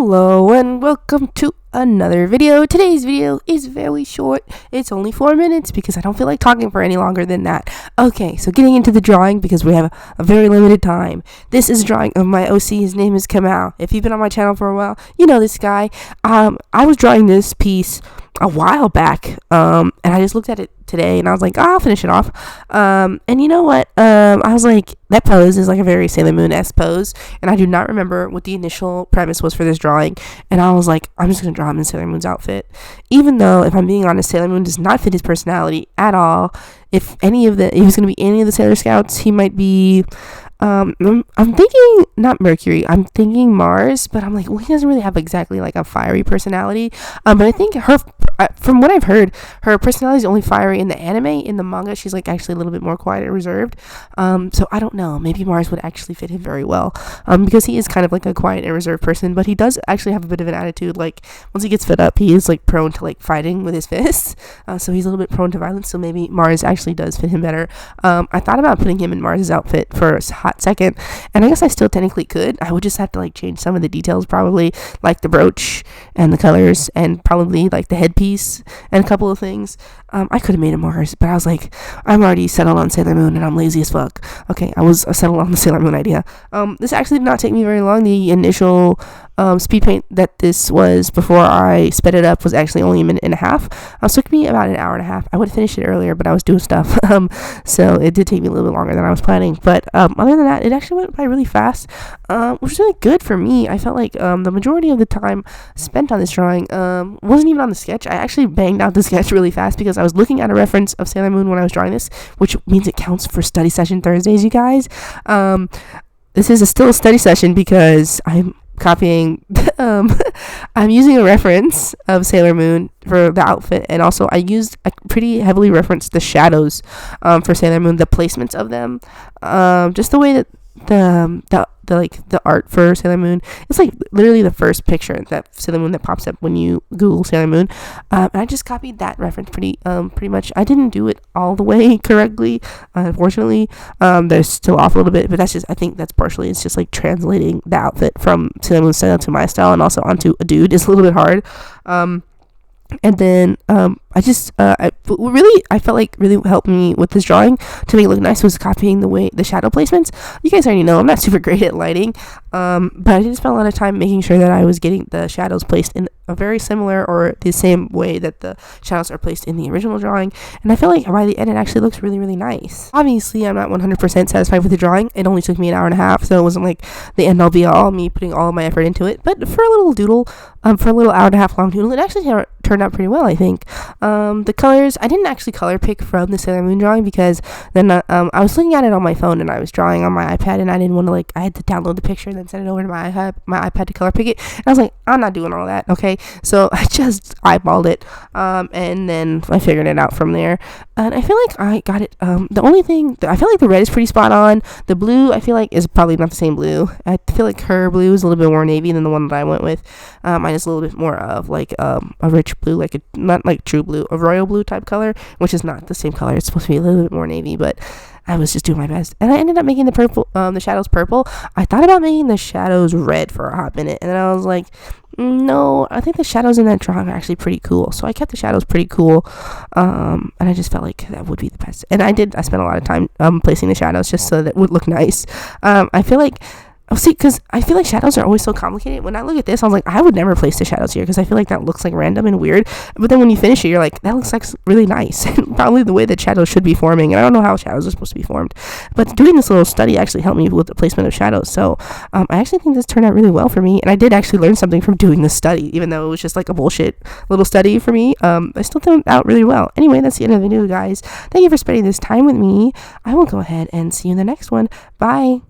Hello and welcome to another video. Today's video is very short. It's only 4 minutes because I don't feel like talking for any longer than that. Okay, so getting into the drawing because we have a very limited time. This is a drawing of my OC. His name is Kamal. If you've been on my channel for a while, you know this guy. I was drawing this piece a while back, and I just looked at it today and I was like, I'll finish it off. And you know what? I was like, that pose is like a very Sailor Moon-esque pose, and I do not remember what the initial premise was for this drawing, and I was like, I'm just gonna draw him in Sailor Moon's outfit, even though, if I'm being honest, Sailor Moon does not fit his personality at all. If he was gonna be any of the Sailor Scouts, he might be I'm thinking not Mercury, I'm thinking Mars, but I'm like, well, he doesn't really have exactly like a fiery personality. But I think from what I've heard, her personality is only fiery in the anime. In the manga, she's like actually a little bit more quiet and reserved. So I don't know, maybe Mars would actually fit him very well, because he is kind of like a quiet and reserved person, but he does actually have a bit of an attitude. Like, once he gets fed up, he is like prone to like fighting with his fists, so he's a little bit prone to violence, so maybe Mars actually does fit him better. I thought about putting him in Mars's outfit for a hot second, and I guess I still technically could. I would just have to like change some of the details, probably like the brooch and the colors, and probably like the headpiece and a couple of things. I could have made him Mars, but I was like, I'm already settled on Sailor Moon and I'm lazy as fuck. Okay, I was settled on the Sailor Moon idea. This actually did not take me very long. The initial speed paint that this was before I sped it up was actually only a minute and a half. So it took me about an hour and a half. I would have finished it earlier, but I was doing stuff. So it did take me a little bit longer than I was planning. But other than that, it actually went by really fast, which was really good for me. I felt like the majority of the time spent on this drawing wasn't even on the sketch. I actually banged out the sketch really fast because I was looking at a reference of Sailor Moon when I was drawing this, which means it counts for study session Thursdays, you guys. This is still a study session because I'm copying I'm using a reference of Sailor Moon for the outfit, and also I pretty heavily referenced the shadows for Sailor Moon, the placements of them, just the way that the art for Sailor Moon, it's like literally the first picture that Sailor Moon that pops up when you Google Sailor Moon, and I just copied that reference pretty much. I didn't do it all the way correctly, unfortunately. There's still off a little bit, but that's just, I think that's partially, it's just like translating the outfit from Sailor Moon's style to my style and also onto a dude is a little bit hard. And then I felt like really helped me with this drawing to make it look nice was copying the shadow placements. You guys already know I'm not super great at lighting, but I did spend a lot of time making sure that I was getting the shadows placed in a very similar or the same way that the shadows are placed in the original drawing, and I feel like by the end it actually looks really, really nice. Obviously, I'm not 100% satisfied with the drawing. It only took me an hour and a half, so it wasn't like the end all be all, me putting all of my effort into it, but for a little doodle, for a little hour and a half long doodle, it actually turned out pretty well, I think. The colors, I didn't actually color pick from the Sailor Moon drawing because then I was looking at it on my phone and I was drawing on my iPad, and I didn't want to I had to download the picture and then send it over to my iPad to color pick it, and I was like, I'm not doing all that, okay? So I just eyeballed it, and then I figured it out from there, and I feel like I got it. The only thing, I feel like the red is pretty spot on. The blue, I feel like, is probably not the same blue. I feel like her blue is a little bit more navy than the one that I went with. Mine is a little bit more of like a rich blue, like not like true blue, a royal blue type color, which is not the same color. It's supposed to be a little bit more navy, but I was just doing my best, and I ended up making the shadows purple. I thought about making the shadows red for a hot minute, and then I was like, no, I think the shadows in that drawing are actually pretty cool, so I kept the shadows pretty cool, and I just felt like that would be the best. And I spent a lot of time placing the shadows just so that it would look nice. I feel like, because I feel like shadows are always so complicated. When I look at this, I was like, I would never place the shadows here because I feel like that looks like random and weird. But then when you finish it, you're like, that looks like really nice. And probably the way that shadows should be forming. And I don't know how shadows are supposed to be formed. But doing this little study actually helped me with the placement of shadows. So I actually think this turned out really well for me. And I did actually learn something from doing this study, even though it was just like a bullshit little study for me. I still turned out really well. Anyway, that's the end of the video, guys. Thank you for spending this time with me. I will go ahead and see you in the next one. Bye.